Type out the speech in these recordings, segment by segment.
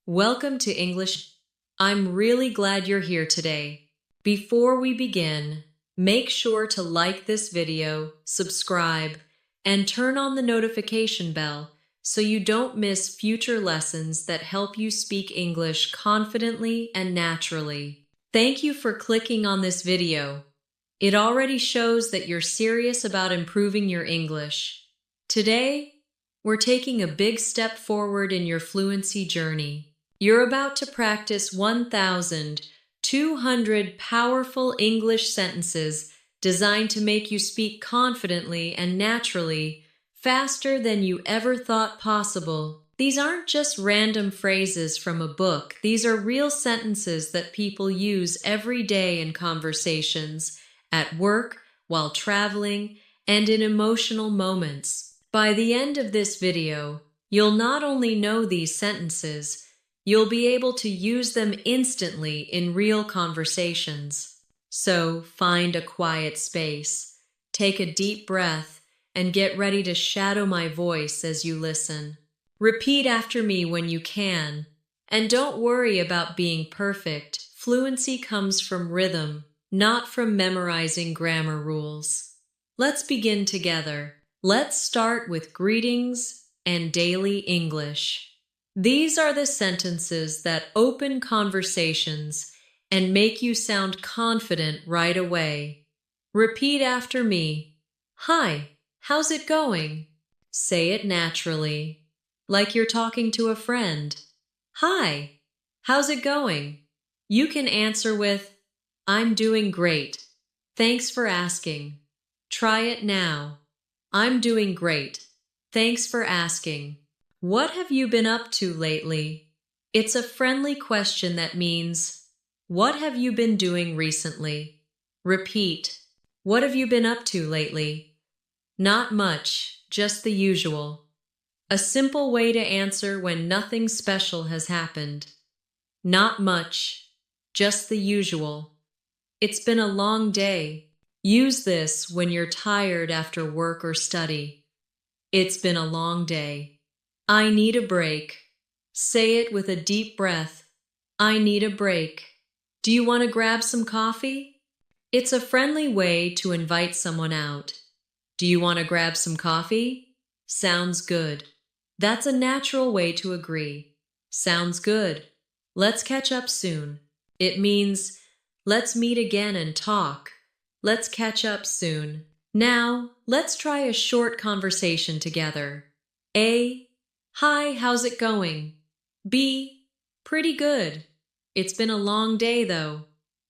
Welcome to English. I'm really glad you're here today. Before we begin, make sure to like this video, subscribe, and turn on the notification bell so you don't miss future lessons that help you speak English confidently and naturally. Thank you for clicking on this video. It already shows that you're serious about improving your English. Today, we're taking a big step forward in your fluency journey. You're about to practice 1,200 powerful English sentences designed to make you speak confidently and naturally, faster than you ever thought possible. These aren't just random phrases from a book. These are real sentences that people use every day in conversations, at work, while traveling, and in emotional moments. By the end of this video, you'll not only know these sentences, you'll be able to use them instantly in real conversations. So find a quiet space, take a deep breath, and get ready to shadow my voice as you listen. Repeat after me when you can. And don't worry about being perfect. Fluency comes from rhythm, not from memorizing grammar rules. Let's begin together. Let's start with greetings and daily English. These are the sentences that open conversations and make you sound confident right away. Repeat after me. Hi, how's it going? Say it naturally, like you're talking to a friend. Hi, how's it going? You can answer with, I'm doing great. Thanks for asking. Try it now. I'm doing great. Thanks for asking. What have you been up to lately? It's a friendly question that means, what have you been doing recently? Repeat, what have you been up to lately? Not much, just the usual. A simple way to answer when nothing special has happened. Not much, just the usual. It's been a long day. Use this when you're tired after work or study. It's been a long day. I need a break. Say it with a deep breath. I need a break. Do you want to grab some coffee? It's a friendly way to invite someone out. Do you want to grab some coffee? Sounds good. That's a natural way to agree. Sounds good. Let's catch up soon. It means, let's meet again and talk. Let's catch up soon. Now, let's try a short conversation together. A. Hi, how's it going? B. Pretty good. It's been a long day though.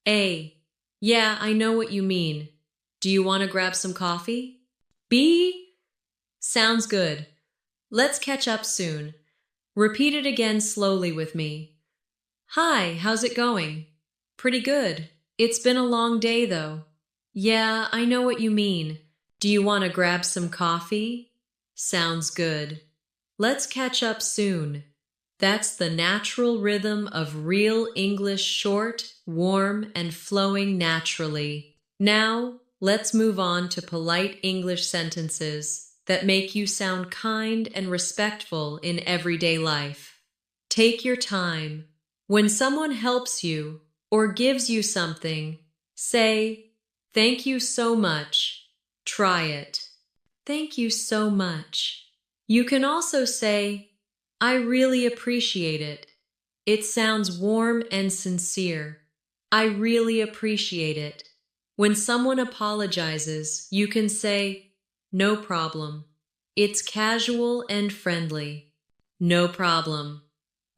A. Yeah, I know what you mean. Do you want to grab some coffee? B. Sounds good. Let's catch up soon. Repeat it again slowly with me. Hi, how's it going? Pretty good. It's been a long day though. Yeah, I know what you mean. Do you want to grab some coffee? Sounds good. Let's catch up soon. That's the natural rhythm of real English, short, warm, and flowing naturally. Now, let's move on to polite English sentences that make you sound kind and respectful in everyday life. Take your time. When someone helps you or gives you something, say, thank you so much. Try it. Thank you so much. You can also say, I really appreciate it. It sounds warm and sincere. I really appreciate it. When someone apologizes, you can say, no problem. It's casual and friendly. No problem.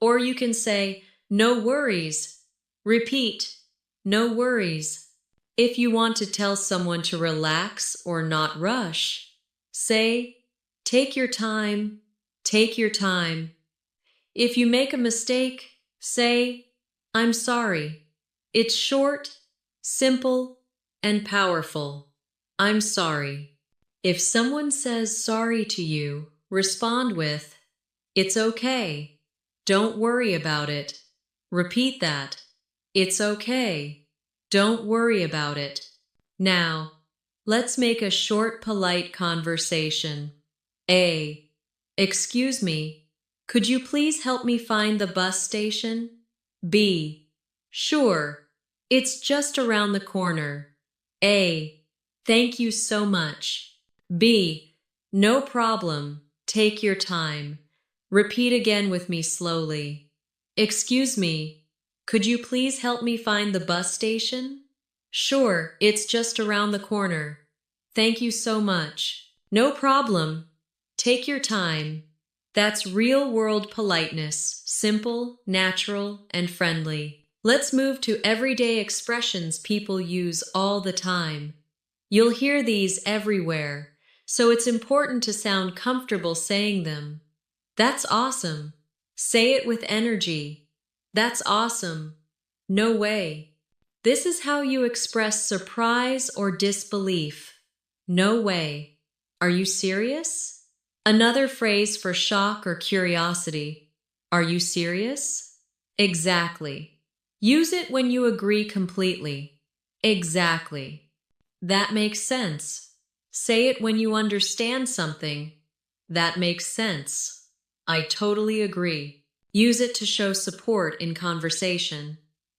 Or you can say, no worries. Repeat, no worries. If you want to tell someone to relax or not rush, say, take your time, take your time. If you make a mistake, say, I'm sorry. It's short, simple, and powerful. I'm sorry. If someone says sorry to you, respond with, it's okay. Don't worry about it. Repeat that. It's okay. Don't worry about it. Now, let's make a short, polite conversation. A. Excuse me. Could you please help me find the bus station? B. Sure. It's just around the corner. A. Thank you so much. B. No problem. Take your time. Repeat again with me slowly. Excuse me. Could you please help me find the bus station? Sure, it's just around the corner. Thank you so much. No problem. Take your time. That's real-world politeness, simple, natural, and friendly. Let's move to everyday expressions people use all the time. You'll hear these everywhere, so it's important to sound comfortable saying them. That's awesome. Say it with energy. That's awesome. No way. This is how you express surprise or disbelief. No way. Are you serious? Another phrase for shock or curiosity. Are you serious? Exactly. Use it when you agree completely. Exactly. That makes sense. Say it when you understand something. That makes sense. I totally agree. Use it to show support in conversation.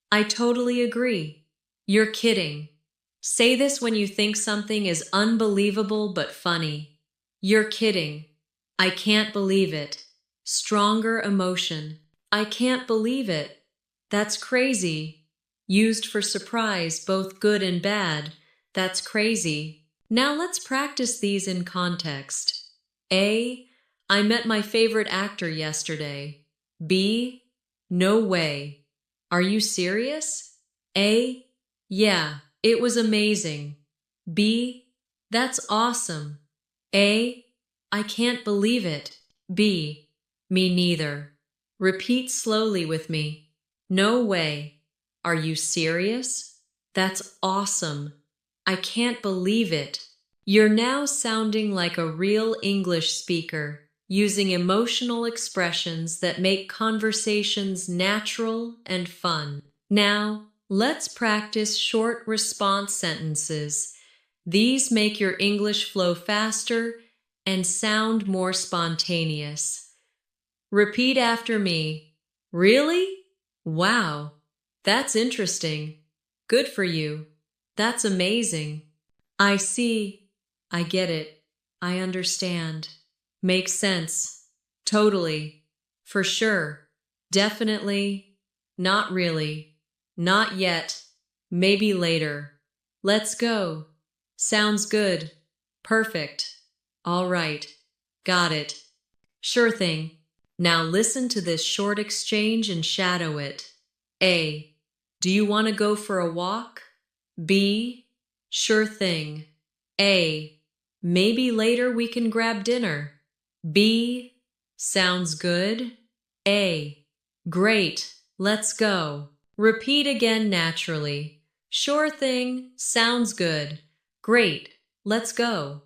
I totally agree. You're kidding. Say this when you think something is unbelievable but funny. You're kidding. I can't believe it. Stronger emotion. I can't believe it. That's crazy. Used for surprise, both good and bad. That's crazy. Now let's practice these in context. A. I met my favorite actor yesterday. B. No way. Are you serious? A. Yeah, it was amazing. B. That's awesome. A. I can't believe it. B. Me neither. Repeat slowly with me. No way. Are you serious? That's awesome. I can't believe it. You're now sounding like a real English speaker, using emotional expressions that make conversations natural and fun. Now, let's practice short response sentences. These make your English flow faster and sound more spontaneous. Repeat after me. Really? Wow. That's interesting. Good for you. That's amazing. I see. I get it. I understand. Makes sense. Totally. For sure. Definitely. Not really. Not yet. Maybe later. Let's go. Sounds good. Perfect. All right. Got it. Sure thing. Now listen to this short exchange and shadow it. A. Do you want to go for a walk? B. Sure thing. A. Maybe later we can grab dinner. B. Sounds good. A. Great. Let's go. Repeat again naturally. Sure thing. Sounds good. Great. Let's go.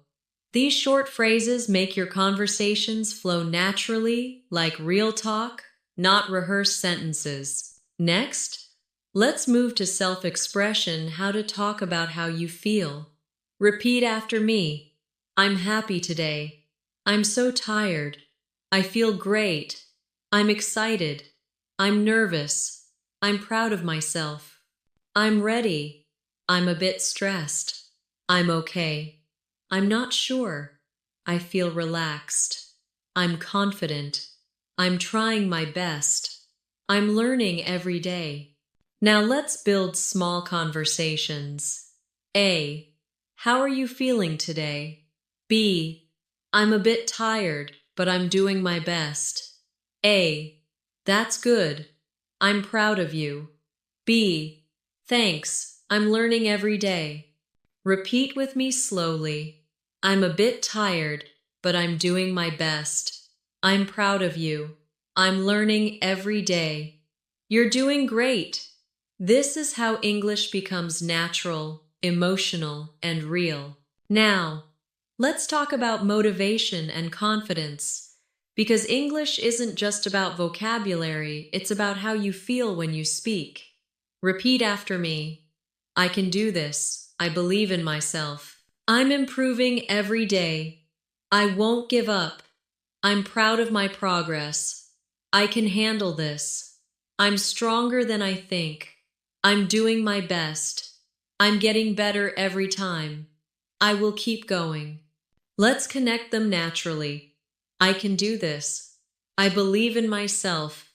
These short phrases make your conversations flow naturally, like real talk, not rehearsed sentences. Next, let's move to self-expression, how to talk about how you feel. Repeat after me. I'm happy today. I'm so tired. I feel great. I'm excited. I'm nervous. I'm proud of myself. I'm ready. I'm a bit stressed. I'm okay. I'm not sure. I feel relaxed. I'm confident. I'm trying my best. I'm learning every day. Now let's build small conversations. A. How are you feeling today? B. I'm a bit tired, but I'm doing my best. A. That's good. I'm proud of you. B. Thanks. I'm learning every day. Repeat with me slowly. I'm a bit tired, but I'm doing my best. I'm proud of you. I'm learning every day. You're doing great. This is how English becomes natural, emotional, and real. Now, let's talk about motivation and confidence. Because English isn't just about vocabulary, it's about how you feel when you speak. Repeat after me. I can do this. I believe in myself. I'm improving every day. I won't give up. I'm proud of my progress. I can handle this. I'm stronger than I think. I'm doing my best. I'm getting better every time. I will keep going. Let's connect them naturally. I can do this. I believe in myself.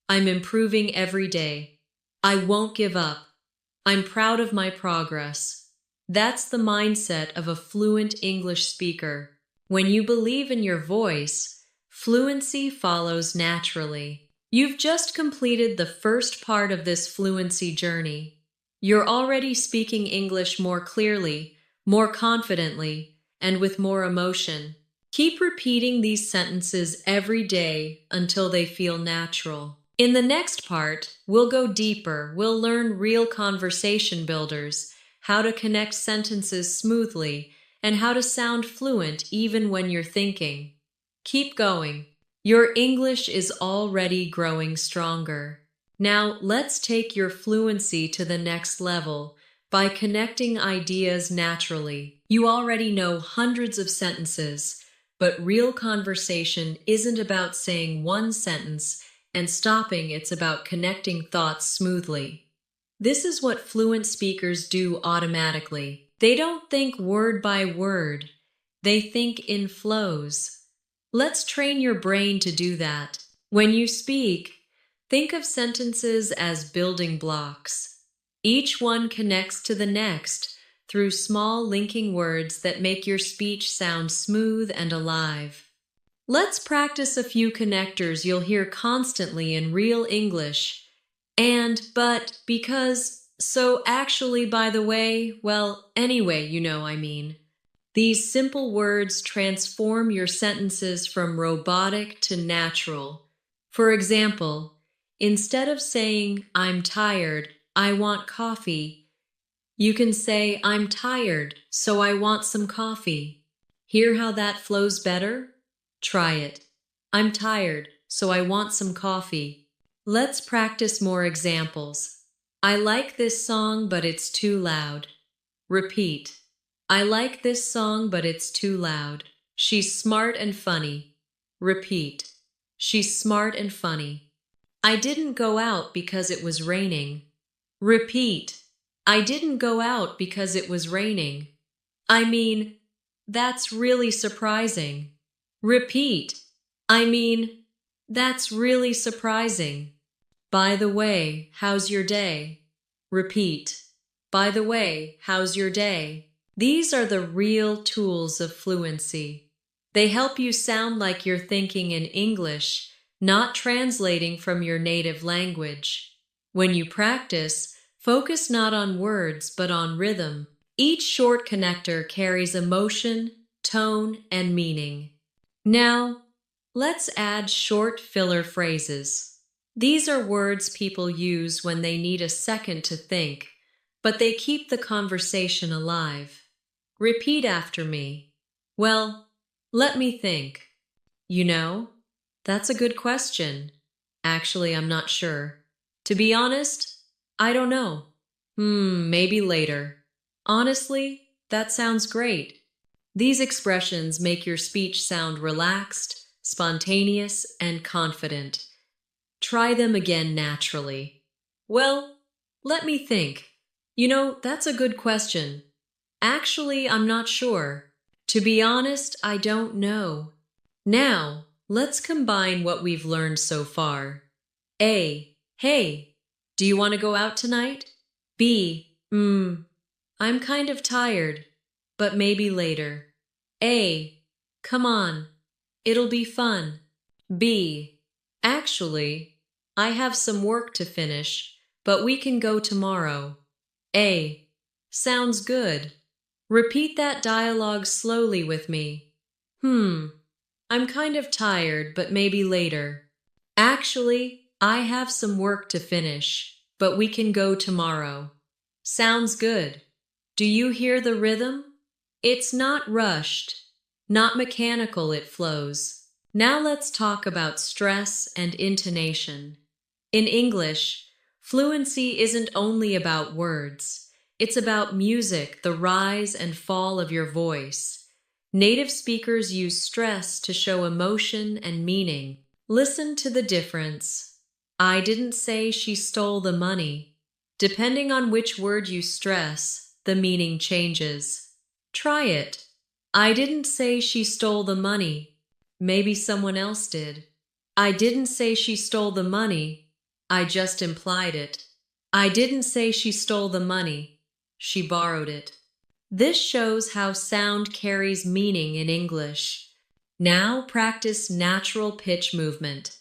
I'm improving every day. I won't give up. I'm proud of my progress. That's the mindset of a fluent English speaker. When you believe in your voice, fluency follows naturally. You've just completed the first part of this fluency journey. You're already speaking English more clearly, more confidently, and with more emotion. Keep repeating these sentences every day until they feel natural. In the next part, we'll go deeper. We'll learn real conversation builders, how to connect sentences smoothly, and how to sound fluent even when you're thinking. Keep going. Your English is already growing stronger. Now, let's take your fluency to the next level by connecting ideas naturally. You already know hundreds of sentences, but real conversation isn't about saying one sentence and stopping, it's about connecting thoughts smoothly. This is what fluent speakers do automatically. They don't think word by word, they think in flows. Let's train your brain to do that. When you speak, think of sentences as building blocks. Each one connects to the next through small linking words that make your speech sound smooth and alive. Let's practice a few connectors you'll hear constantly in real English. And, but, because, so, actually, by the way, well, anyway, I mean. These simple words transform your sentences from robotic to natural. For example, instead of saying, I'm tired, I want coffee, you can say, I'm tired, so I want some coffee. Hear how that flows better? Try it. I'm tired, so I want some coffee. Let's practice more examples. I like this song, but it's too loud. Repeat. I like this song, but it's too loud. She's smart and funny. Repeat. She's smart and funny. I didn't go out because it was raining. Repeat. I didn't go out because it was raining. I mean, that's really surprising. Repeat. I mean, that's really surprising. By the way, how's your day? Repeat. By the way, how's your day? These are the real tools of fluency. They help you sound like you're thinking in English, not translating from your native language. When you practice, focus not on words but on rhythm. Each short connector carries emotion, tone, and meaning. Now, let's add short filler phrases. These are words people use when they need a second to think, but they keep the conversation alive. Repeat after me. Well, let me think. That's a good question. Actually, I'm not sure. To be honest, I don't know. Maybe later. Honestly, that sounds great. These expressions make your speech sound relaxed, spontaneous, and confident. Try them again naturally. Well, let me think. That's a good question. Actually, I'm not sure. To be honest, I don't know. Now, let's combine what we've learned so far. A. Hey, do you want to go out tonight? B. I'm kind of tired, but maybe later. A. Come on, it'll be fun. B. Actually, I have some work to finish, but we can go tomorrow. A. Sounds good. Repeat that dialogue slowly with me. I'm kind of tired, but maybe later. Actually, I have some work to finish, but we can go tomorrow. Sounds good. Do you hear the rhythm? It's not rushed, not mechanical, it flows. Now let's talk about stress and intonation. In English, fluency isn't only about words. It's about music, the rise and fall of your voice. Native speakers use stress to show emotion and meaning. Listen to the difference. I didn't say she stole the money. Depending on which word you stress, the meaning changes. Try it. I didn't say she stole the money. Maybe someone else did. I didn't say she stole the money. I just implied it. I didn't say she stole the money. She borrowed it. This shows how sound carries meaning in English. Now practice natural pitch movement.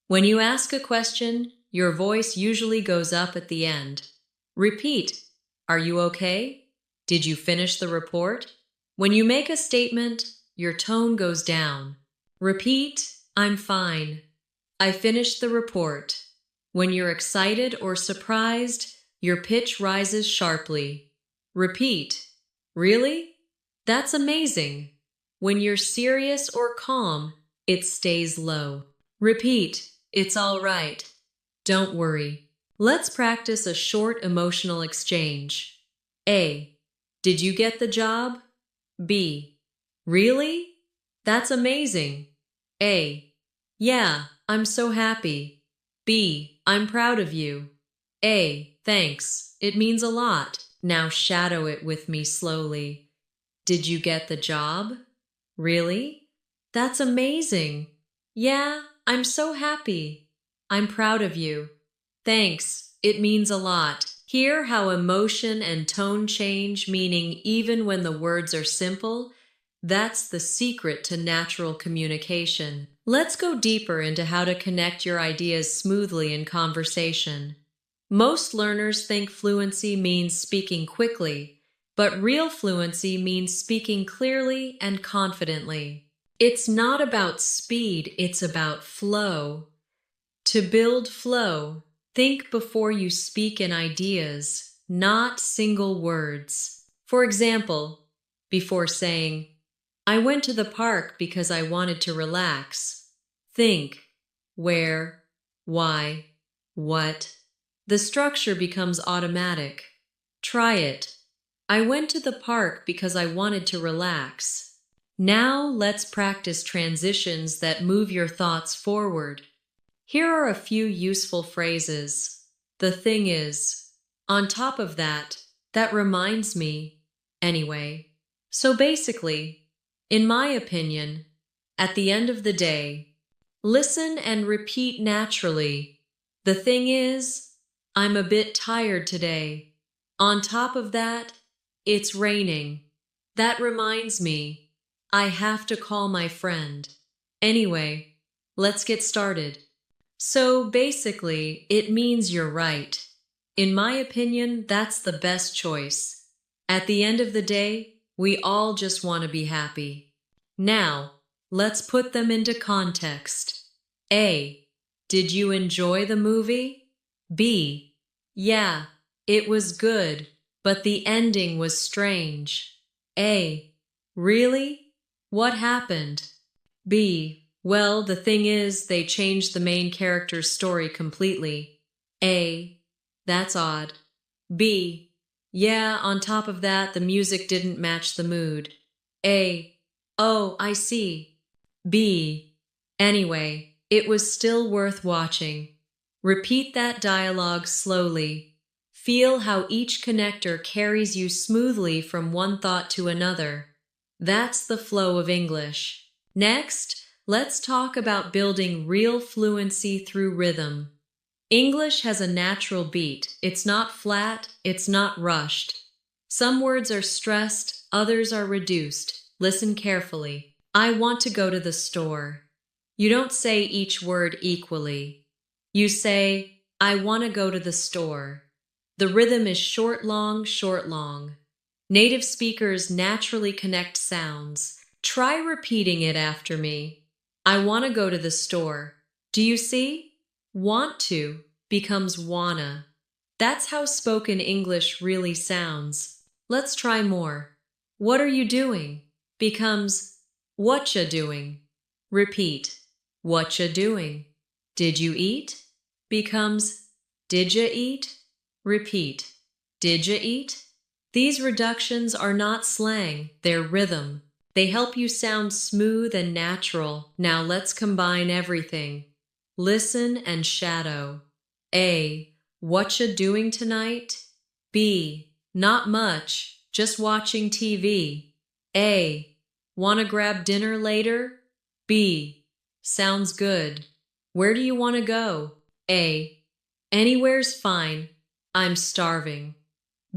When you ask a question, your voice usually goes up at the end. Repeat, "Are you okay? Did you finish the report?" When you make a statement, your tone goes down. Repeat, "I'm fine. I finished the report." When you're excited or surprised, your pitch rises sharply. Repeat, "Really? That's amazing." When you're serious or calm, it stays low. Repeat, "It's all right. Don't worry." Let's practice a short emotional exchange. A. Did you get the job? B. Really? That's amazing. A. Yeah, I'm so happy. B. I'm proud of you. A. Thanks. It means a lot. Now shadow it with me slowly. Did you get the job? Really? That's amazing. Yeah, I'm so happy. I'm proud of you. Thanks. It means a lot. Hear how emotion and tone change meaning even when the words are simple? That's the secret to natural communication. Let's go deeper into how to connect your ideas smoothly in conversation. Most learners think fluency means speaking quickly, but real fluency means speaking clearly and confidently. It's not about speed, it's about flow. To build flow, think before you speak in ideas, not single words. For example, before saying, "I went to the park because I wanted to relax," think, where, why, what. The structure becomes automatic. Try it. I went to the park because I wanted to relax. Now let's practice transitions that move your thoughts forward. Here are a few useful phrases. The thing is, on top of that, that reminds me, anyway. So basically, in my opinion, at the end of the day, listen and repeat naturally. The thing is, I'm a bit tired today. On top of that, it's raining. That reminds me, I have to call my friend. Anyway, let's get started. So basically, it means you're right. In my opinion, that's the best choice. At the end of the day, we all just want to be happy. Now, let's put them into context. A. Did you enjoy the movie? B. Yeah, it was good, but the ending was strange. A. Really? What happened? B. Well, the thing is, they changed the main character's story completely. A. That's odd. B. Yeah, on top of that, the music didn't match the mood. A. Oh, I see. B. Anyway, it was still worth watching. Repeat that dialogue slowly. Feel how each connector carries you smoothly from one thought to another. That's the flow of English. Next, let's talk about building real fluency through rhythm. English has a natural beat. It's not flat, it's not rushed. Some words are stressed, others are reduced. Listen carefully. I want to go to the store. You don't say each word equally. You say, I want to go to the store. The rhythm is short, long, short, long. Native speakers naturally connect sounds. Try repeating it after me. I want to go to the store. Do you see? Want to becomes wanna. That's how spoken English really sounds. Let's try more. What are you doing? Becomes whatcha doing. Repeat. Whatcha doing? Did you eat? Becomes didja eat? Repeat. Didja eat? These reductions are not slang, they're rhythm. They help you sound smooth and natural. Now let's combine everything. Listen and shadow. A. What you doing tonight? B. Not much, just watching TV. A. Wanna grab dinner later? B. Sounds good. Where do you want to go? A. Anywhere's fine. I'm starving.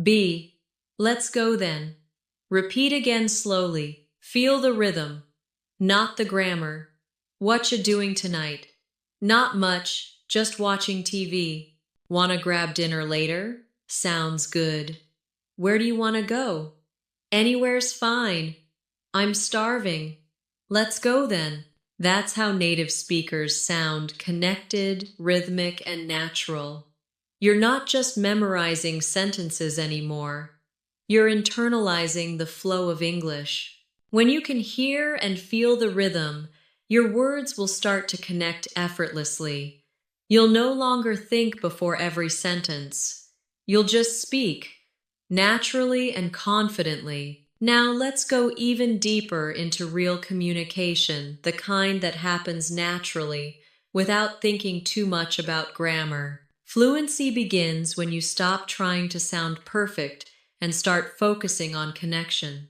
B. Let's go then. Repeat again slowly. Feel the rhythm, not the grammar. What you doing tonight? Not much, just watching TV. Wanna grab dinner later? Sounds good. Where do you want to go? Anywhere's fine. I'm starving. Let's go then. That's how native speakers sound: connected, rhythmic, and natural. You're not just memorizing sentences anymore. You're internalizing the flow of English. When you can hear and feel the rhythm, your words will start to connect effortlessly. You'll no longer think before every sentence. You'll just speak, naturally and confidently. Now let's go even deeper into real communication, the kind that happens naturally, without thinking too much about grammar. Fluency begins when you stop trying to sound perfect and start focusing on connection.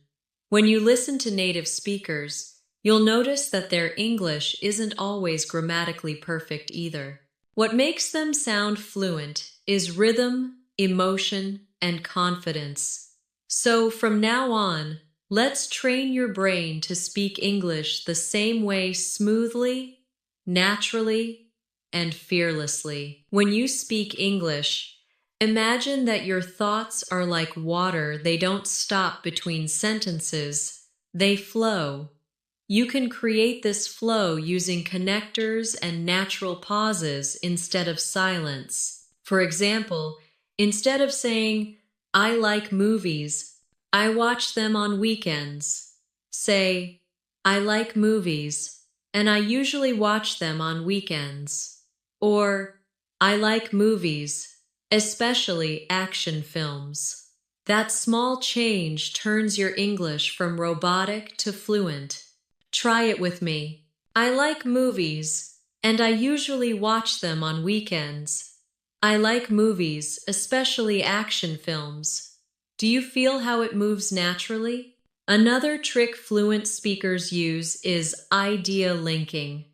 When you listen to native speakers, you'll notice that their English isn't always grammatically perfect either. What makes them sound fluent is rhythm, emotion, and confidence. So from now on, let's train your brain to speak English the same way: smoothly, naturally, and fearlessly. When you speak English, imagine that your thoughts are like water. They don't stop between sentences, they flow. You can create this flow using connectors and natural pauses instead of silence. For example, instead of saying, "I like movies, I watch them on weekends," say, "I like movies, and I usually watch them on weekends." Or, "I like movies, especially action films." That small change turns your English from robotic to fluent. Try it with me. I like movies, and I usually watch them on weekends. I like movies, especially action films. Do you feel how it moves naturally? Another trick fluent speakers use is idea linking.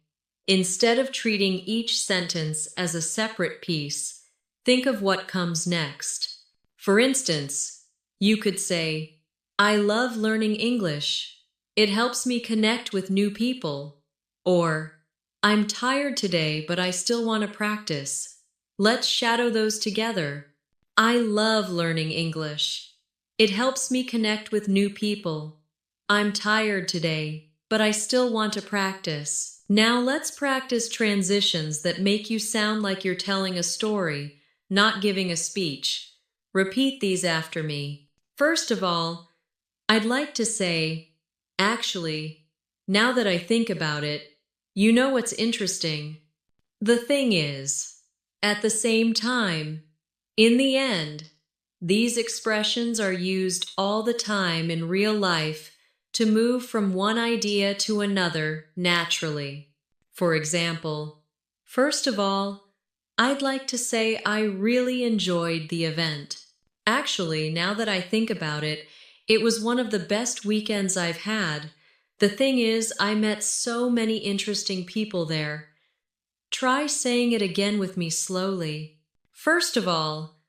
Instead of treating each sentence as a separate piece, think of what comes next. For instance, you could say, "I love learning English. It helps me connect with new people." Or, "I'm tired today, but I still want to practice." Let's shadow those together. I love learning English. It helps me connect with new people. I'm tired today, but I still want to practice. Now let's practice transitions that make you sound like you're telling a story, not giving a speech. Repeat these after me. First of all, I'd like to say, "Actually, now that I think about it, you know what's interesting? The thing is, at the same time, in the end." These expressions are used all the time in real life to move from one idea to another naturally. For example, first of all, I'd like to say I really enjoyed the event. Actually, now that I think about it, it was one of the best weekends I've had. The thing is, I met so many interesting people there. Try saying it again with me slowly. First of all,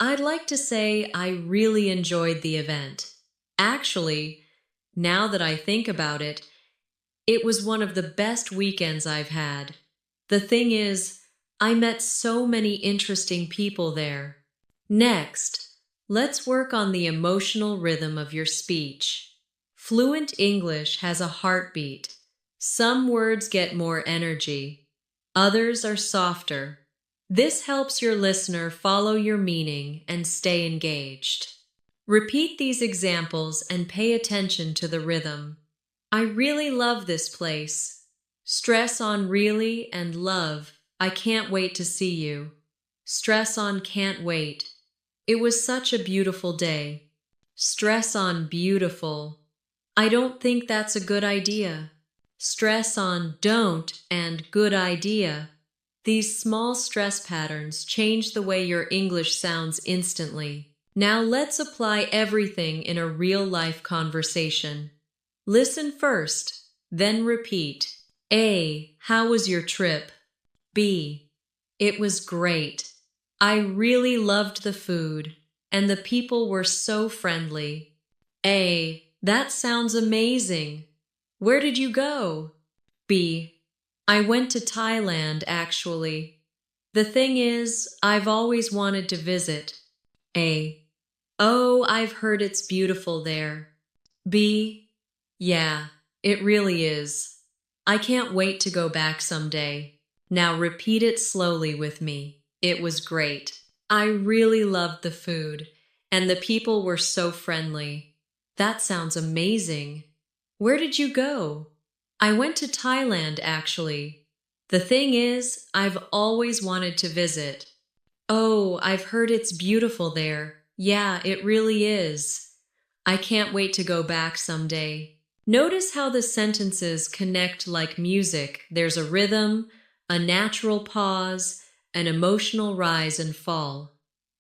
I'd like to say I really enjoyed the event. Actually, now that I think about it, it was one of the best weekends I've had. The thing is, I met so many interesting people there. Next, let's work on the emotional rhythm of your speech. Fluent English has a heartbeat. Some words get more energy, others are softer. This helps your listener follow your meaning and stay engaged. Repeat these examples and pay attention to the rhythm. I really love this place. Stress on really and love. I can't wait to see you. Stress on can't wait. It was such a beautiful day. Stress on beautiful. I don't think that's a good idea. Stress on don't and good idea. These small stress patterns change the way your English sounds instantly. Now let's apply everything in a real-life conversation. Listen first, then repeat. A. How was your trip? B. It was great. I really loved the food, and the people were so friendly. A. That sounds amazing. Where did you go? B. I went to Thailand, actually. The thing is, I've always wanted to visit. A. Oh, I've heard it's beautiful there. B. Yeah, it really is. I can't wait to go back someday. Now repeat it slowly with me. It was great. I really loved the food, and the people were so friendly. That sounds amazing. Where did you go? I went to Thailand, actually. The thing is, I've always wanted to visit. Oh, I've heard it's beautiful there. Yeah, it really is. I can't wait to go back someday. Notice how the sentences connect like music. There's a rhythm, a natural pause, an emotional rise and fall.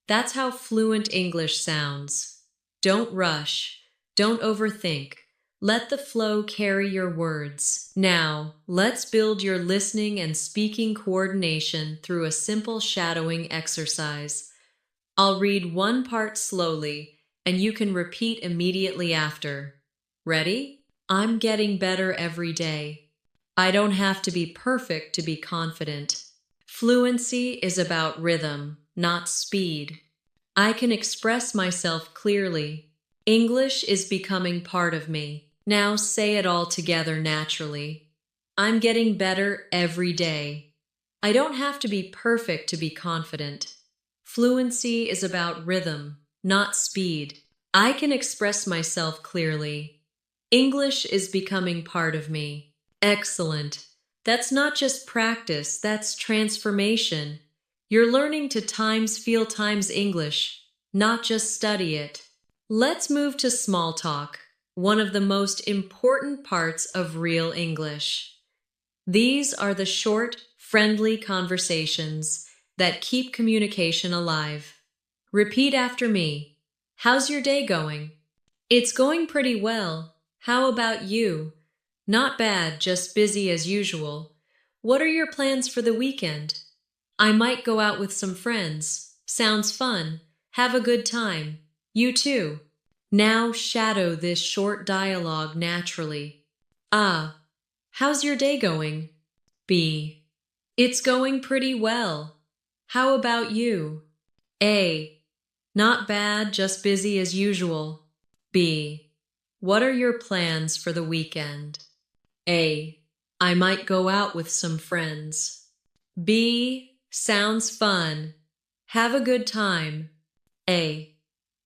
That's how fluent English sounds. Don't rush. Don't overthink. Let the flow carry your words. Now, let's build your listening and speaking coordination through a simple shadowing exercise. I'll read one part slowly, and you can repeat immediately after. Ready? I'm getting better every day. I don't have to be perfect to be confident. Fluency is about rhythm, not speed. I can express myself clearly. English is becoming part of me. Now say it all together naturally. I'm getting better every day. I don't have to be perfect to be confident. Fluency is about rhythm, not speed. I can express myself clearly. English is becoming part of me. Excellent. That's not just practice, that's transformation. You're learning to times feel times English, not just study it. Let's move to small talk, one of the most important parts of real English. These are the short, friendly conversations that keep communication alive. Repeat after me. How's your day going? It's going pretty well. How about you? Not bad, just busy as usual. What are your plans for the weekend? I might go out with some friends. Sounds fun. Have a good time. You too. Now shadow this short dialogue naturally. A. How's your day going? B. It's going pretty well. How about you? A. Not bad, just busy as usual. B. What are your plans for the weekend? A. I might go out with some friends. B. Sounds fun. Have a good time. A.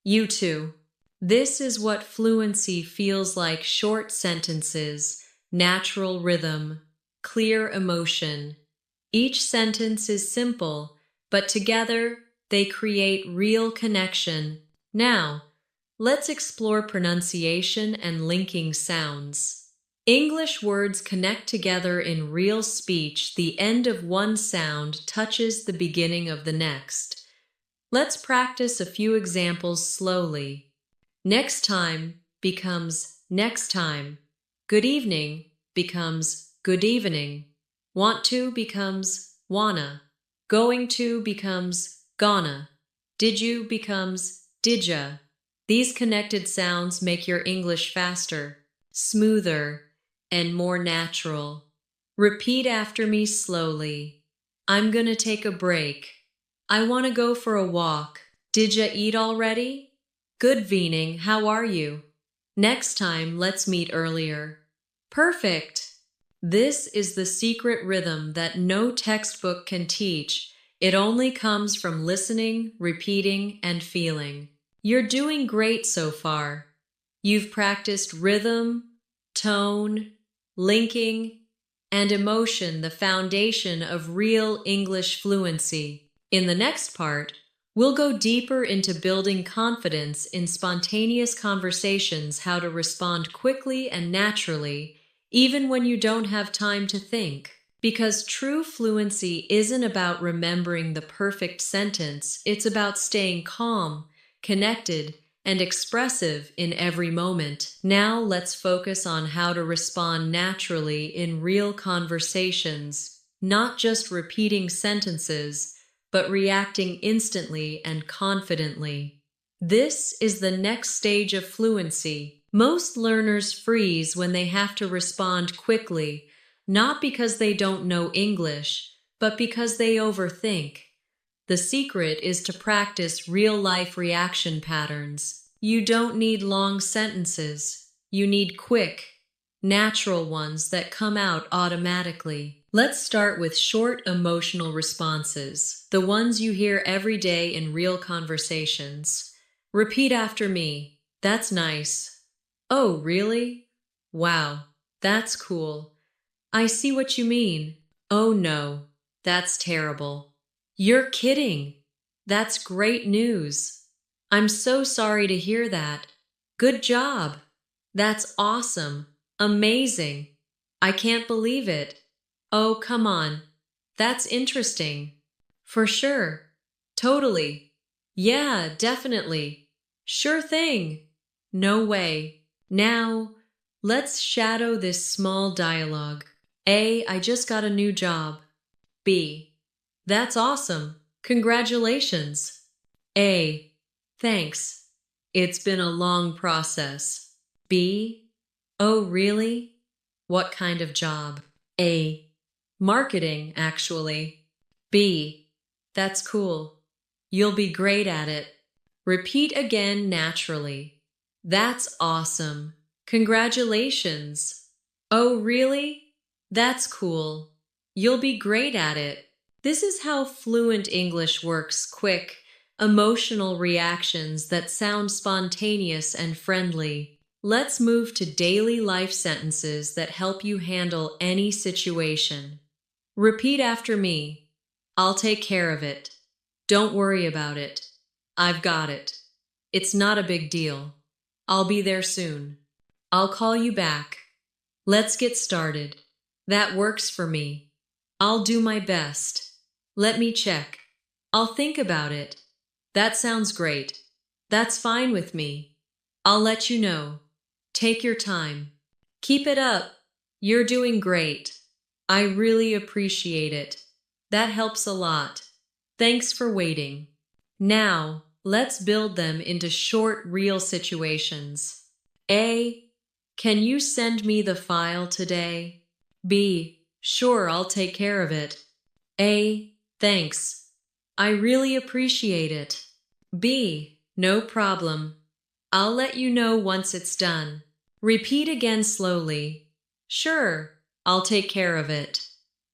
You too. This is what fluency feels like: short sentences, natural rhythm, clear emotion. Each sentence is simple, but together they create real connection. Now, let's explore pronunciation and linking sounds. English words connect together in real speech. The end of one sound touches the beginning of the next. Let's practice a few examples slowly. Next time becomes next time. Good evening becomes good evening. Want to becomes wanna. Going to becomes gonna. Did you becomes didya. These connected sounds make your English faster, smoother, and more natural. Repeat after me slowly. I'm gonna take a break. I want to go for a walk. Did ya eat already? Good evening, how are you? Next time, let's meet earlier. Perfect! This is the secret rhythm that no textbook can teach. It only comes from listening, repeating, and feeling. You're doing great so far. You've practiced rhythm, tone, linking, and emotion, the foundation of real English fluency. In the next part, we'll go deeper into building confidence in spontaneous conversations, how to respond quickly and naturally, even when you don't have time to think. Because true fluency isn't about remembering the perfect sentence, it's about staying calm, connected, and expressive in every moment. Now let's focus on how to respond naturally in real conversations, not just repeating sentences, but reacting instantly and confidently. This is the next stage of fluency. Most learners freeze when they have to respond quickly, not because they don't know English, but because they overthink. The secret is to practice real-life reaction patterns. You don't need long sentences. You need quick, natural ones that come out automatically. Let's start with short emotional responses, the ones you hear every day in real conversations. Repeat after me. That's nice. Oh, really? Wow, that's cool. I see what you mean. Oh no, that's terrible. You're kidding. That's great news. I'm so sorry to hear that. Good job. That's awesome. Amazing. I can't believe it. Oh, come on. That's interesting. For sure. Totally. Yeah, definitely. Sure thing. No way. Now, let's shadow this small dialogue. A. I just got a new job. B. That's awesome. Congratulations. A. Thanks. It's been a long process. B. Oh, really? What kind of job? A. Marketing, actually. B. That's cool. You'll be great at it. Repeat again naturally. That's awesome. Congratulations. Oh, really? That's cool. You'll be great at it. This is how fluent English works: quick, emotional reactions that sound spontaneous and friendly. Let's move to daily life sentences that help you handle any situation. Repeat after me. I'll take care of it. Don't worry about it. I've got it. It's not a big deal. I'll be there soon. I'll call you back. Let's get started. That works for me. I'll do my best. Let me check. I'll think about it. That sounds great. That's fine with me. I'll let you know. Take your time. Keep it up. You're doing great. I really appreciate it. That helps a lot. Thanks for waiting. Now, let's build them into short, real situations. A. Can you send me the file today? B. Sure, I'll take care of it. A. Thanks. I really appreciate it. B. No problem. I'll let you know once it's done. Repeat again slowly. Sure, I'll take care of it.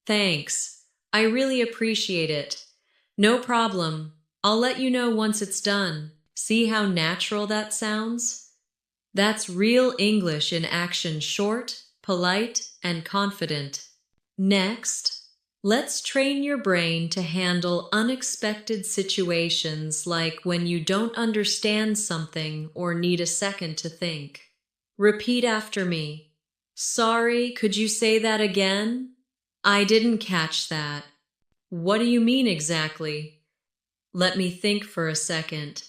Thanks. I really appreciate it. No problem. I'll let you know once it's done. See how natural that sounds? That's real English in action: short, polite, and confident. Next, let's train your brain to handle unexpected situations, like when you don't understand something or need a second to think. Repeat after me. Sorry, could you say that again? I didn't catch that. What do you mean exactly? Let me think for a second.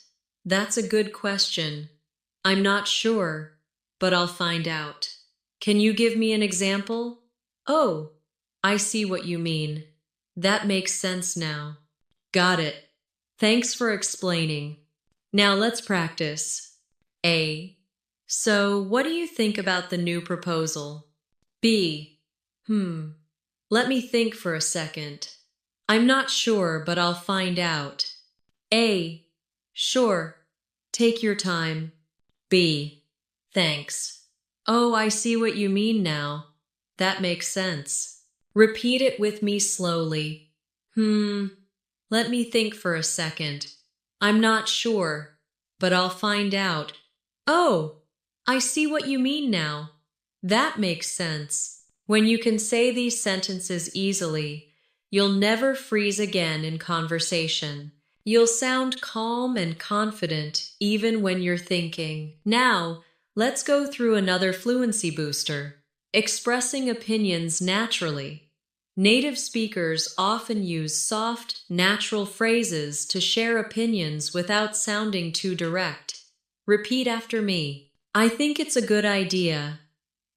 That's a good question. I'm not sure, but I'll find out. Can you give me an example? Oh, I see what you mean. That makes sense now. Got it. Thanks for explaining. Now let's practice. A. So, what do you think about the new proposal? B. Let me think for a second. I'm not sure, but I'll find out. A. Sure. Take your time. B. Thanks. Oh, I see what you mean now. That makes sense. Repeat it with me slowly. Let me think for a second. I'm not sure, but I'll find out. Oh, I see what you mean now. That makes sense. When you can say these sentences easily, you'll never freeze again in conversation. You'll sound calm and confident even when you're thinking. Now, let's go through another fluency booster: expressing opinions naturally. Native speakers often use soft, natural phrases to share opinions without sounding too direct. Repeat after me. I think it's a good idea.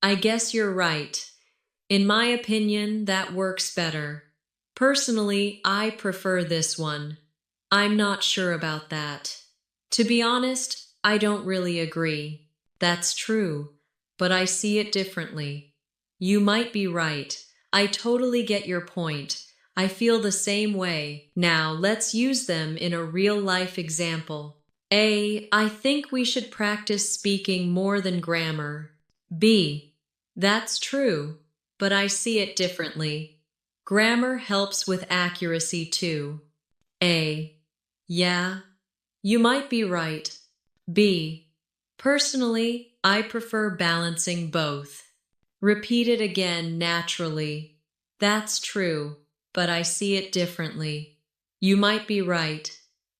I guess you're right. In my opinion, that works better. Personally, I prefer this one. I'm not sure about that. To be honest, I don't really agree. That's true, but I see it differently. You might be right. I totally get your point. I feel the same way. Now, let's use them in a real-life example. A. I think we should practice speaking more than grammar. B. That's true, but I see it differently. Grammar helps with accuracy too. A. Yeah, you might be right. B. Personally, I prefer balancing both. Repeat it again naturally. That's true, but I see it differently. You might be right.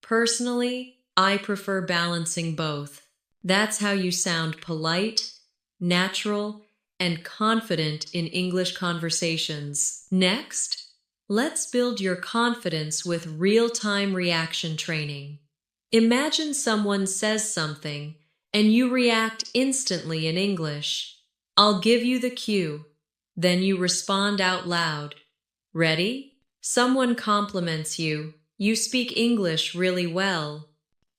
Personally, I prefer balancing both. That's how you sound polite, natural, and confident in English conversations. Next, let's build your confidence with real-time reaction training. Imagine someone says something, and you react instantly in English. I'll give you the cue. Then you respond out loud. Ready? Someone compliments you. You speak English really well.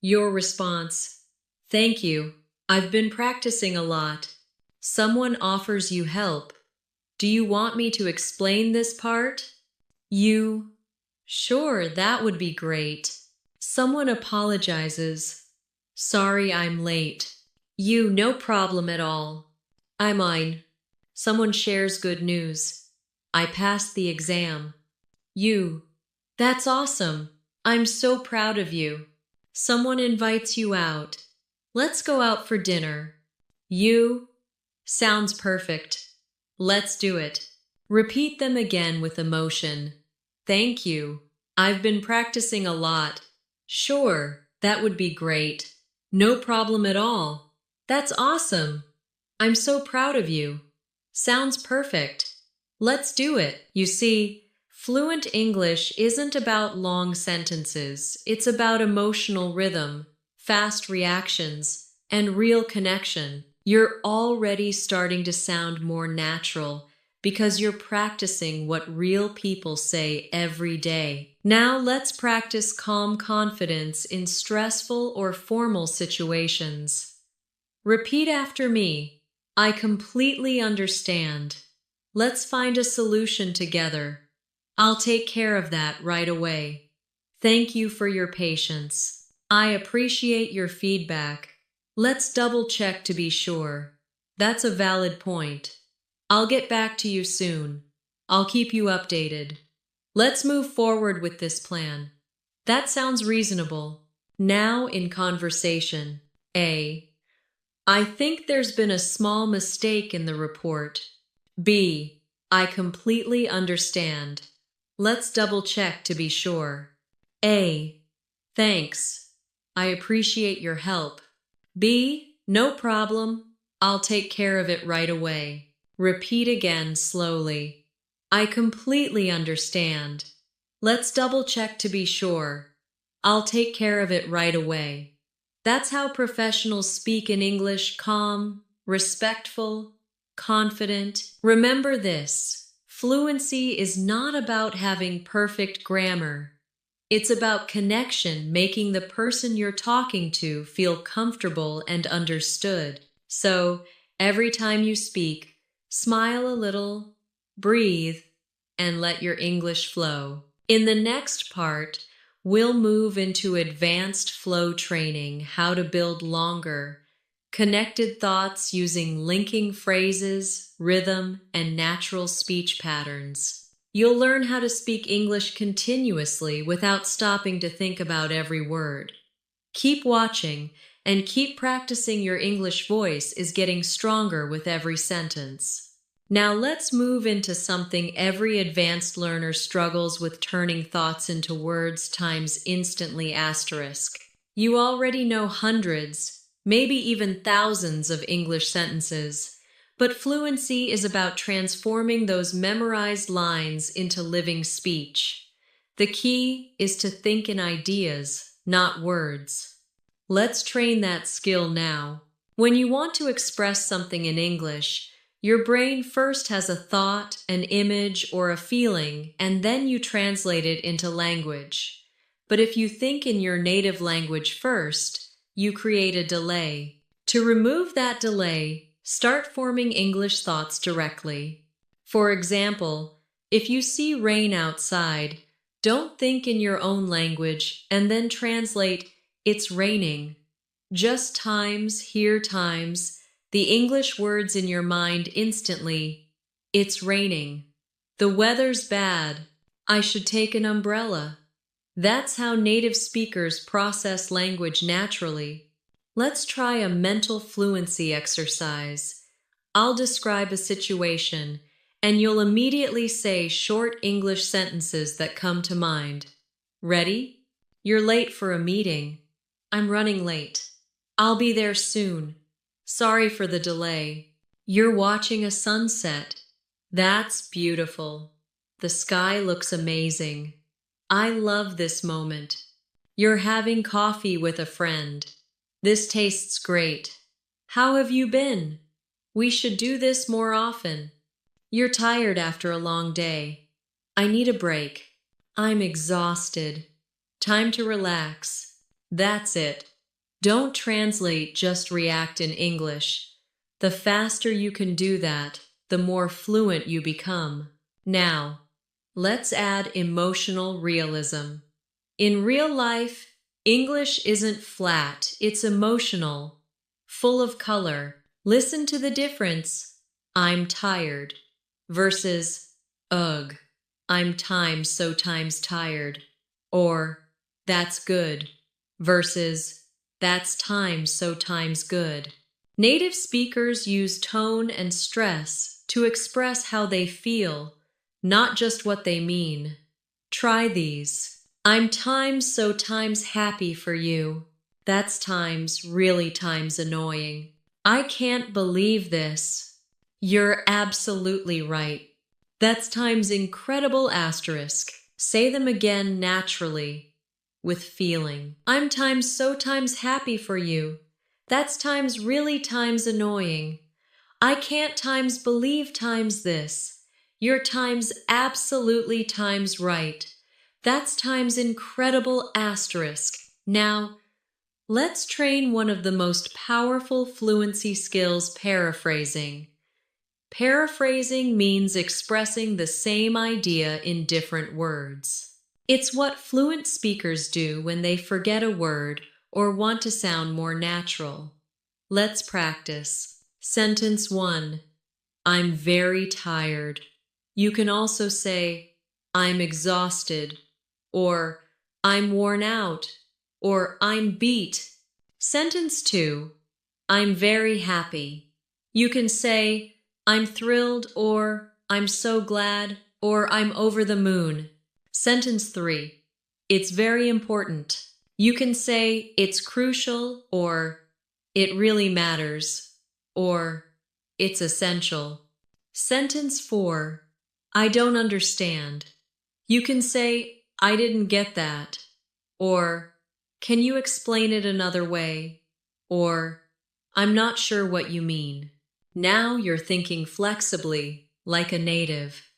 Your response: thank you. I've been practicing a lot. Someone offers you help. Do you want me to explain this part? You: sure, that would be great. Someone apologizes. Sorry I'm late. You: no problem at all. I'm mine. Someone shares good news. I passed the exam. You: that's awesome. I'm so proud of you. Someone invites you out. Let's go out for dinner. You: sounds perfect. Let's do it. Repeat them again with emotion. Thank you. I've been practicing a lot. Sure, that would be great. No problem at all. That's awesome. I'm so proud of you. Sounds perfect. Let's do it. You see, fluent English isn't about long sentences. It's about emotional rhythm, fast reactions, and real connection. You're already starting to sound more natural because you're practicing what real people say every day. Now let's practice calm confidence in stressful or formal situations. Repeat after me. I completely understand. Let's find a solution together. I'll take care of that right away. Thank you for your patience. I appreciate your feedback. Let's double check to be sure. That's a valid point. I'll get back to you soon. I'll keep you updated. Let's move forward with this plan. That sounds reasonable. Now in conversation. A. I think there's been a small mistake in the report. B. I completely understand. Let's double check to be sure. A. Thanks. I appreciate your help. B. No problem. I'll take care of it right away. Repeat again slowly. I completely understand. Let's double check to be sure. I'll take care of it right away. That's how professionals speak in English: calm, respectful, confident. Remember this: fluency is not about having perfect grammar. It's about connection, making the person you're talking to feel comfortable and understood. So, every time you speak, smile a little, breathe, and let your English flow. In the next part, we'll move into advanced flow training: how to build longer, connected thoughts using linking phrases, rhythm, and natural speech patterns. You'll learn how to speak English continuously without stopping to think about every word. Keep watching, and keep practicing. Your English voice is getting stronger with every sentence. Now let's move into something every advanced learner struggles with: turning thoughts into words times instantly asterisk. You already know hundreds, maybe even thousands of English sentences, But fluency is about transforming those memorized lines into living speech. The key is to think in ideas, not words. Let's train that skill now. When you want to express something in English, your brain first has a thought, an image, or a feeling, and then you translate it into language. But if you think in your native language first, you create a delay. To remove that delay, start forming English thoughts directly. For example, if you see rain outside, don't think in your own language and then translate, "It's raining." Just times, hear times, the English words in your mind instantly. "It's raining." "The weather's bad. I should take an umbrella." That's how native speakers process language naturally. Let's try a mental fluency exercise. I'll describe a situation, and you'll immediately say short English sentences that come to mind. Ready? "You're late for a meeting." "I'm running late." "I'll be there soon." "Sorry for the delay." "You're watching a sunset." "That's beautiful." "The sky looks amazing." "I love this moment." "You're having coffee with a friend." "This tastes great." "How have you been?" "We should do this more often." "You're tired after a long day." "I need a break." "I'm exhausted." "Time to relax." That's it. Don't translate, just react in English. The faster you can do that, the more fluent you become. Now, let's add emotional realism. In real life, English isn't flat, it's emotional, full of color. Listen to the difference. "I'm tired" versus "ugh, I'm times so times tired." Or "that's good" versus "that's times so times good." Native speakers use tone and stress to express how they feel, not just what they mean. Try these. "I'm times so times happy for you." That's times really times annoying. "I can't believe this." You're absolutely right. That's times incredible asterisk. Say them again naturally, with feeling. "I'm times so times happy for you." That's times really times annoying. "I can't times believe times this." You're times absolutely times right. That's times incredible asterisk. Now, let's train one of the most powerful fluency skills, paraphrasing. Paraphrasing means expressing the same idea in different words. It's what fluent speakers do when they forget a word or want to sound more natural. Let's practice. Sentence 1. "I'm very tired." You can also say, "I'm exhausted," or "I'm worn out," or "I'm beat." Sentence 2. "I'm very happy." You can say, "I'm thrilled," or "I'm so glad," or "I'm over the moon." Sentence 3. "It's very important." You can say, "It's crucial," or "It really matters," or "It's essential." Sentence 4. "I don't understand." You can say, "I didn't get that," or "Can you explain it another way?" or "I'm not sure what you mean." Now you're thinking flexibly, like a native.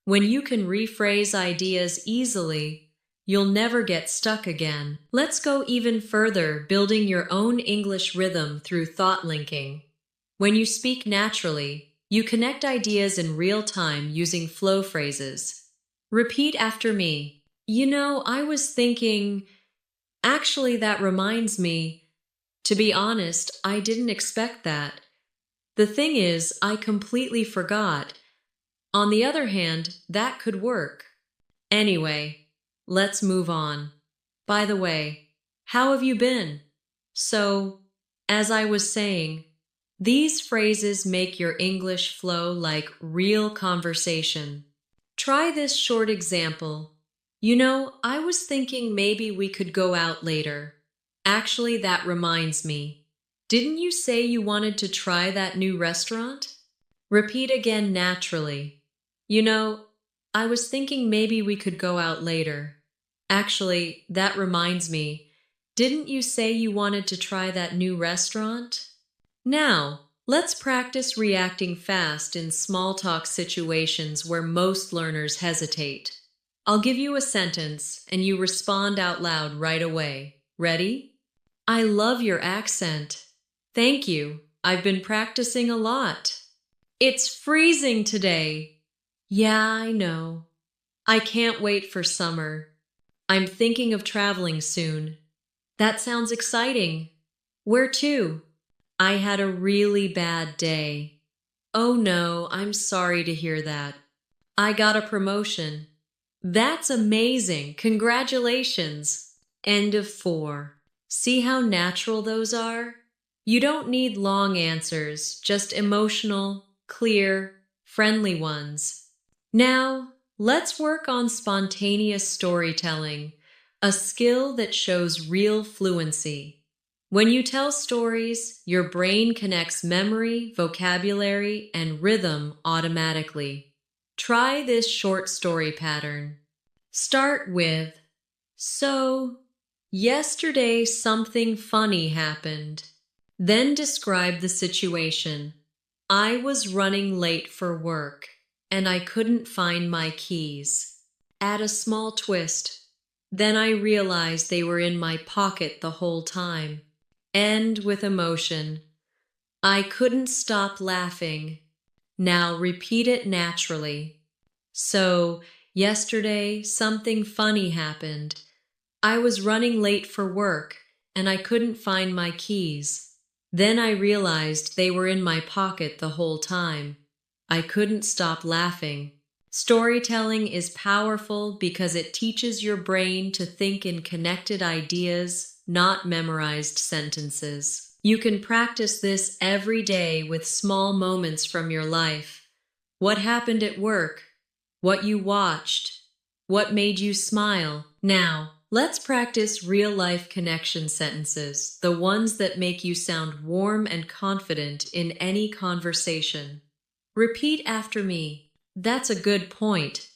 When you can rephrase ideas easily, you'll never get stuck again. Let's go even further, building your own English rhythm through thought linking. When you speak naturally, you connect ideas in real time using flow phrases. Repeat after me. I was thinking, actually, that reminds me. To be honest, I didn't expect that. The thing is, I completely forgot. On the other hand, that could work. Anyway, let's move on. By the way, how have you been? So, as I was saying, these phrases make your English flow like real conversation. Try this short example. I was thinking maybe we could go out later. Actually, that reminds me. Didn't you say you wanted to try that new restaurant? Repeat again naturally. You know, I was thinking maybe we could go out later. Actually, that reminds me. Didn't you say you wanted to try that new restaurant? Now, let's practice reacting fast in small talk situations where most learners hesitate. I'll give you a sentence and you respond out loud right away. Ready? I love your accent. Thank you. I've been practicing a lot. It's freezing today. Yeah, I know. I can't wait for summer. I'm thinking of traveling soon. That sounds exciting. Where to? I had a really bad day. Oh no, I'm sorry to hear that. I got a promotion. That's amazing. Congratulations. End of 4. See how natural those are? You don't need long answers, just emotional, clear, friendly ones. Now, let's work on spontaneous storytelling, a skill that shows real fluency. When you tell stories, your brain connects memory, vocabulary, and rhythm automatically. Try this short story pattern. Start with, so, yesterday something funny happened. Then describe the situation. I was running late for work, and I couldn't find my keys. Add a small twist. Then I realized they were in my pocket the whole time. End with emotion. I couldn't stop laughing. Now repeat it naturally. So, yesterday something funny happened. I was running late for work, and I couldn't find my keys. Then I realized they were in my pocket the whole time. I couldn't stop laughing. Storytelling is powerful because it teaches your brain to think in connected ideas, not memorized sentences. You can practice this every day with small moments from your life. What happened at work? What you watched? What made you smile? Now, let's practice real-life connection sentences, the ones that make you sound warm and confident in any conversation. Repeat after me. That's a good point.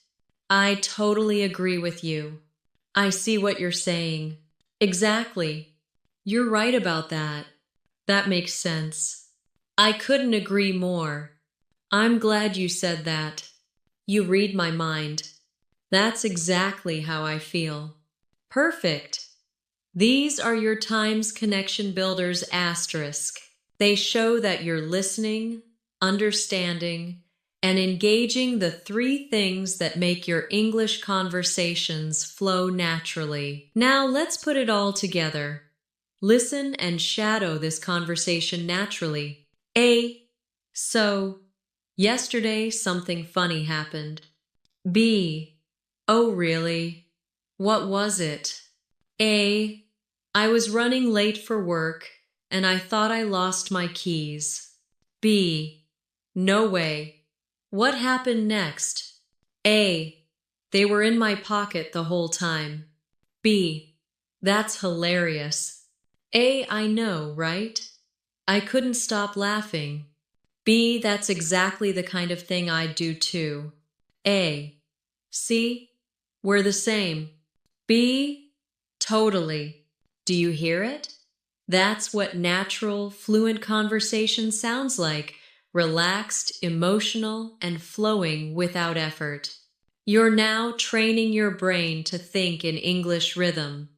I totally agree with you. I see what you're saying. Exactly. You're right about that. That makes sense. I couldn't agree more. I'm glad you said that. You read my mind. That's exactly how I feel. Perfect. These are your Times Connection Builders asterisk. They show that you're listening, understanding, and engaging the 3 things that make your English conversations flow naturally. Now let's put it all together. Listen and shadow this conversation naturally. A. So, yesterday something funny happened. B. Oh really? What was it? A. I was running late for work, and I thought I lost my keys. B. No way. What happened next? A. They were in my pocket the whole time. B. That's hilarious. A. I know, right? I couldn't stop laughing. B. That's exactly the kind of thing I'd do too. A. See? We're the same. B. Totally. Do you hear it? That's what natural, fluent conversation sounds like. Relaxed, emotional, and flowing without effort. You're now training your brain to think in English rhythm.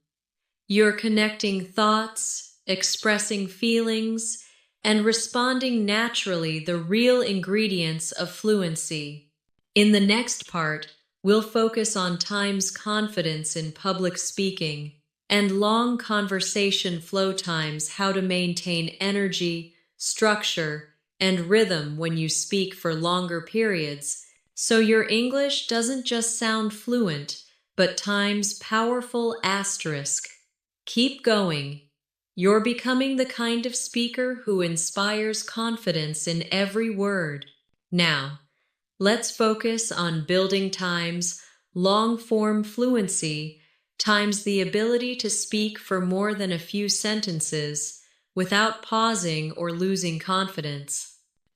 You're connecting thoughts, expressing feelings, and responding naturally, the real ingredients of fluency. In the next part, we'll focus on time's confidence in public speaking and long conversation flow times, how to maintain energy, structure, and rhythm when you speak for longer periods, so your English doesn't just sound fluent, but time's powerful asterisk. Keep going. You're becoming the kind of speaker who inspires confidence in every word. Now, let's focus on building time's long-form fluency, times the ability to speak for more than a few sentences without pausing or losing confidence.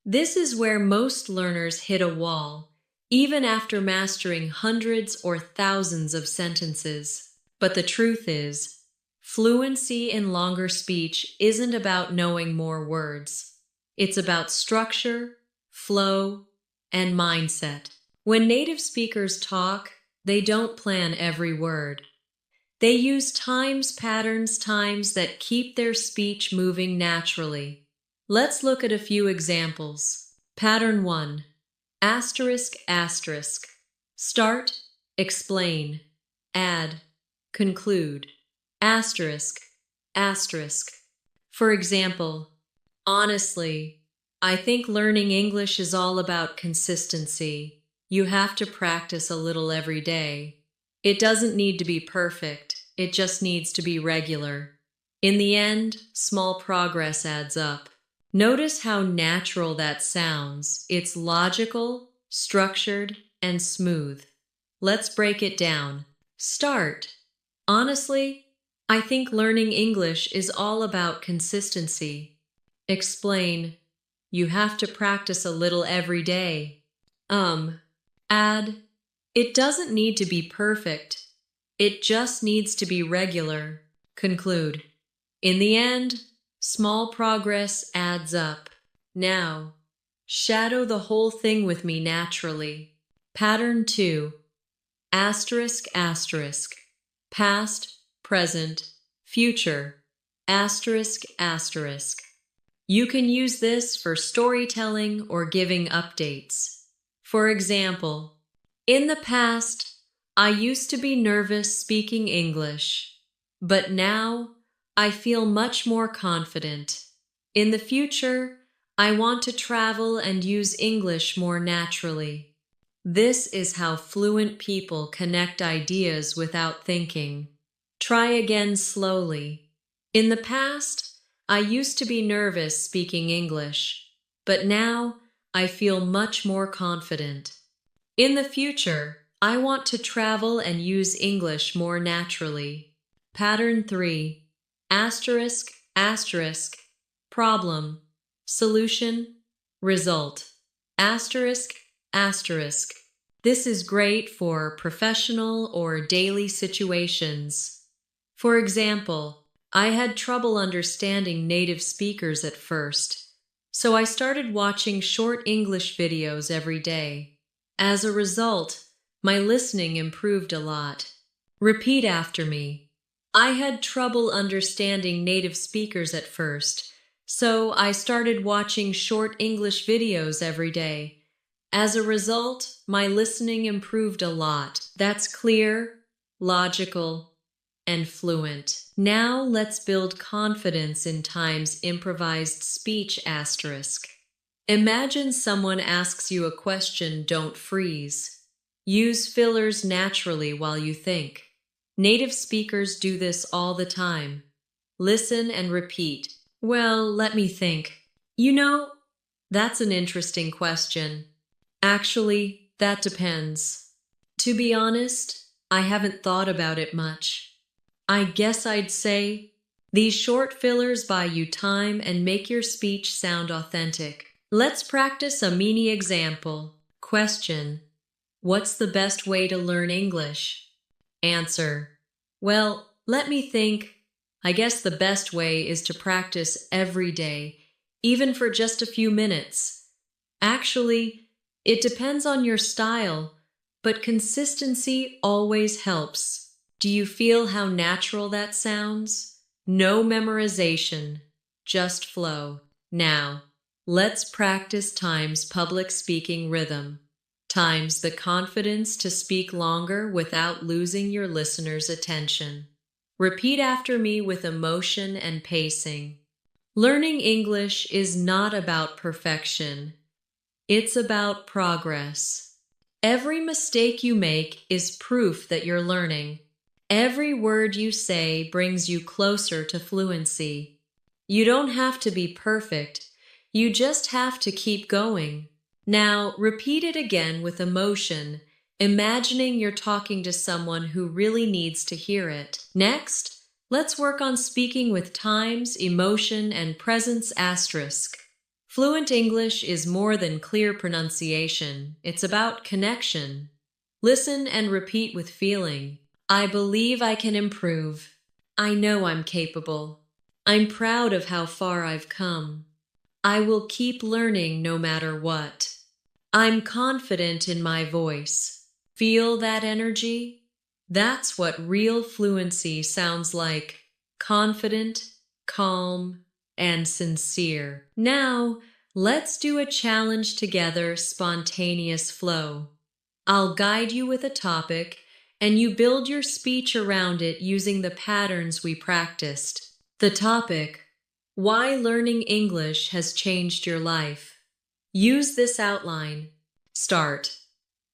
This is where most learners hit a wall, even after mastering hundreds or thousands of sentences. But the truth is, fluency in longer speech isn't about knowing more words. It's about structure, flow, and mindset. When native speakers talk, they don't plan every word. They use times that keep their speech moving naturally. Let's look at a few examples. Pattern 1. Asterisk, asterisk. Start, explain, add, conclude. Asterisk, asterisk. For example, honestly, I think learning English is all about consistency. You have to practice a little every day. It doesn't need to be perfect, it just needs to be regular. In the end, small progress adds up. Notice how natural that sounds. It's logical, structured, and smooth. Let's break it down. Start. Honestly, I think learning English is all about consistency. Explain. You have to practice a little every day. Add. It doesn't need to be perfect. It just needs to be regular. Conclude. In the end, small progress adds up. Now, shadow the whole thing with me naturally. Pattern 2. Asterisk, asterisk. Past, present, future. Asterisk, asterisk. You can use this for storytelling or giving updates. For example, in the past, I used to be nervous speaking English, but now I feel much more confident. In the future, I want to travel and use English more naturally. This is how fluent people connect ideas without thinking. Try again slowly. In the past, I used to be nervous speaking English, but now I feel much more confident. In the future, I want to travel and use English more naturally. Pattern 3. Asterisk, asterisk. Problem, solution, result. Asterisk, asterisk. This is great for professional or daily situations. For example, I had trouble understanding native speakers at first, so I started watching short English videos every day. As a result, my listening improved a lot. Repeat after me. I had trouble understanding native speakers at first, so I started watching short English videos every day. As a result, my listening improved a lot. That's clear, logical, and fluent. Now let's build confidence in times improvised speech asterisk. Imagine someone asks you a question, don't freeze. Use fillers naturally while you think. Native speakers do this all the time. Listen and repeat. Well, let me think. That's an interesting question. Actually, that depends. To be honest, I haven't thought about it much. I guess I'd say, these short fillers buy you time and make your speech sound authentic. Let's practice a mini example. Question. What's the best way to learn English? Answer. Well, let me think. I guess the best way is to practice every day, even for just a few minutes. Actually, it depends on your style, but consistency always helps. Do you feel how natural that sounds? No memorization, just flow. Now, let's practice times public speaking rhythm. Times the confidence to speak longer without losing your listener's attention. Repeat after me with emotion and pacing. Learning English is not about perfection. It's about progress. Every mistake you make is proof that you're learning. Every word you say brings you closer to fluency. You don't have to be perfect. You just have to keep going. Now, repeat it again with emotion, imagining you're talking to someone who really needs to hear it. Next, let's work on speaking with times, emotion, and presence asterisk. Fluent English is more than clear pronunciation, it's about connection. Listen and repeat with feeling. I believe I can improve. I know I'm capable. I'm proud of how far I've come. I will keep learning no matter what. I'm confident in my voice. Feel that energy? That's what real fluency sounds like. Confident, calm, and sincere. Now, let's do a challenge together, spontaneous flow. I'll guide you with a topic, and you build your speech around it using the patterns we practiced. The topic: why learning English has changed your life. Use this outline. Start.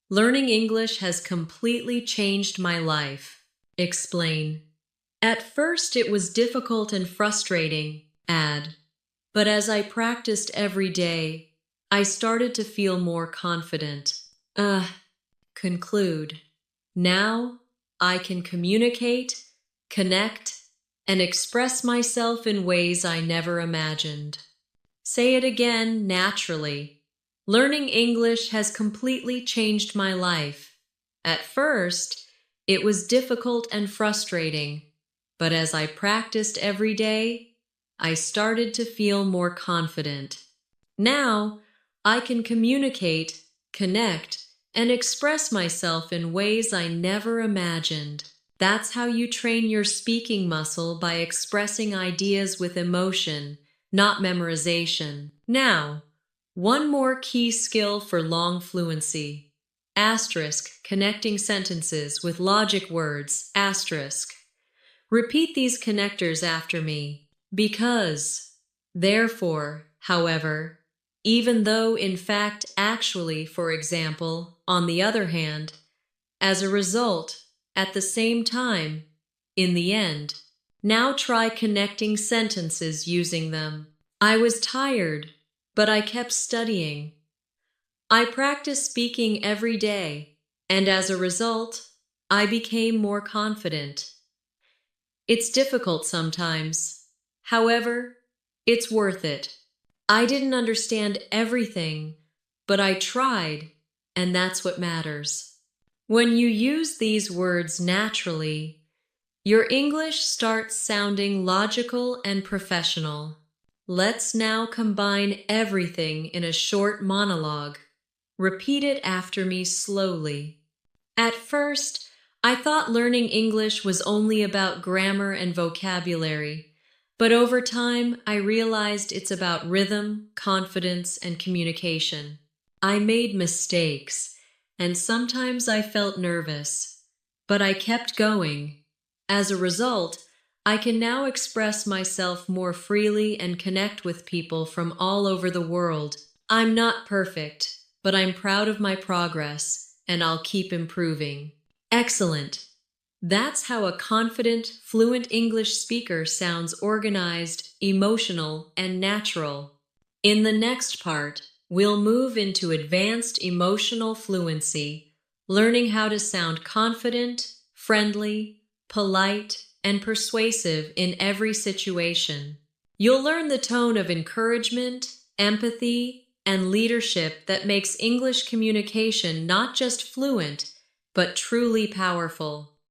Learning English has completely changed my life. Explain. At first it was difficult and frustrating. Add. But as I practiced every day, I started to feel more confident. Conclude. Now I can communicate, connect, and express myself in ways I never imagined. Say it again naturally. Learning English has completely changed my life. At first, it was difficult and frustrating, but as I practiced every day, I started to feel more confident. Now, I can communicate, connect, and express myself in ways I never imagined. That's how you train your speaking muscle, by expressing ideas with emotion, not memorization. Now, one more key skill for long fluency. Asterisk, connecting sentences with logic words. Asterisk. Repeat these connectors after me. Because, therefore, however, even though, in fact, actually, for example, on the other hand, as a result, at the same time, in the end. Now try connecting sentences using them. I was tired, but I kept studying. I practiced speaking every day, and as a result, I became more confident. It's difficult sometimes. However, it's worth it. I didn't understand everything, but I tried, and that's what matters. When you use these words naturally, your English starts sounding logical and professional. Let's now combine everything in a short monologue. Repeat it after me slowly. At first, I thought learning English was only about grammar and vocabulary, but over time I realized it's about rhythm, confidence, and communication. I made mistakes, and sometimes I felt nervous, but I kept going. As a result, I can now express myself more freely and connect with people from all over the world. I'm not perfect, but I'm proud of my progress, and I'll keep improving. Excellent! That's how a confident, fluent English speaker sounds: organized, emotional, and natural. In the next part, we'll move into advanced emotional fluency, learning how to sound confident, friendly, polite, and persuasive in every situation. You'll learn the tone of encouragement, empathy, and leadership that makes English communication not just fluent, but truly powerful.